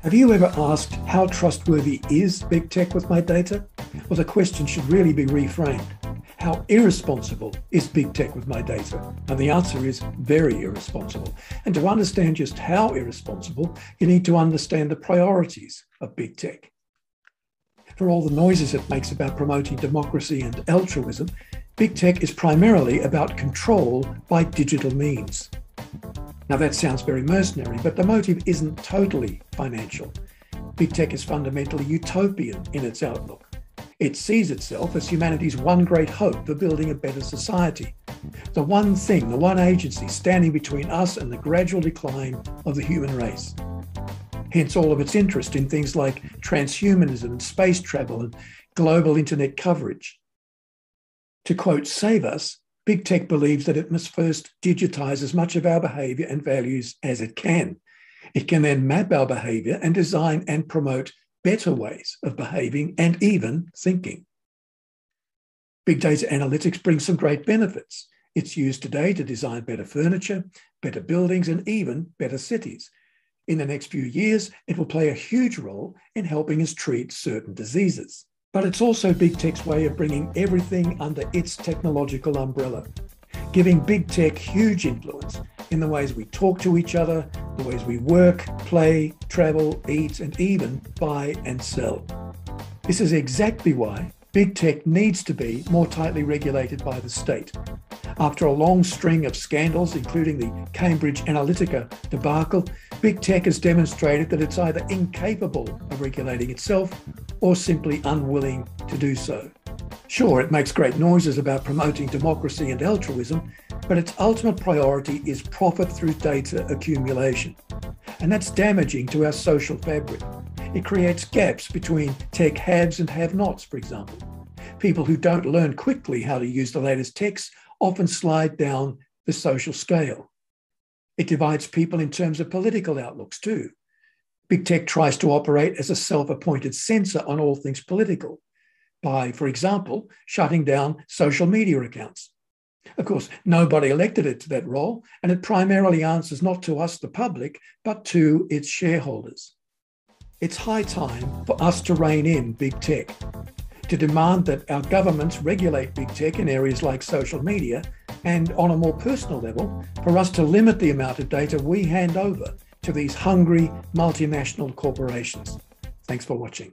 Have you ever asked, how trustworthy is big tech with my data? Well, the question should really be reframed. How irresponsible is big tech with my data? And the answer is very irresponsible. And to understand just how irresponsible, you need to understand the priorities of big tech. For all the noises it makes about promoting democracy and altruism, big tech is primarily about control by digital means. Now that sounds very mercenary, but the motive isn't totally financial. Big tech is fundamentally utopian in its outlook. It sees itself as humanity's one great hope for building a better society. The one thing, the one agency standing between us and the gradual decline of the human race. Hence all of its interest in things like transhumanism and space travel and global internet coverage. To quote Save Us, big tech believes that it must first digitize as much of our behavior and values as it can. It can then map our behavior and design and promote better ways of behaving and even thinking. Big data analytics brings some great benefits. It's used today to design better furniture, better buildings, and even better cities. In the next few years, it will play a huge role in helping us treat certain diseases. But it's also big tech's way of bringing everything under its technological umbrella, giving big tech huge influence in the ways we talk to each other, the ways we work, play, travel, eat, and even buy and sell. This is exactly why big tech needs to be more tightly regulated by the state. After a long string of scandals, including the Cambridge Analytica debacle, big tech has demonstrated that it's either incapable of regulating itself or simply unwilling to do so. Sure, it makes great noises about promoting democracy and altruism, but its ultimate priority is profit through data accumulation. And that's damaging to our social fabric. It creates gaps between tech haves and have-nots, for example. People who don't learn quickly how to use the latest techs often slide down the social scale. It divides people in terms of political outlooks too. Big tech tries to operate as a self-appointed censor on all things political by, for example, shutting down social media accounts. Of course, nobody elected it to that role, and it primarily answers not to us, the public, but to its shareholders. It's high time for us to rein in big tech, to demand that our governments regulate big tech in areas like social media, and on a more personal level, for us to limit the amount of data we hand over to these hungry multinational corporations. Thanks for watching.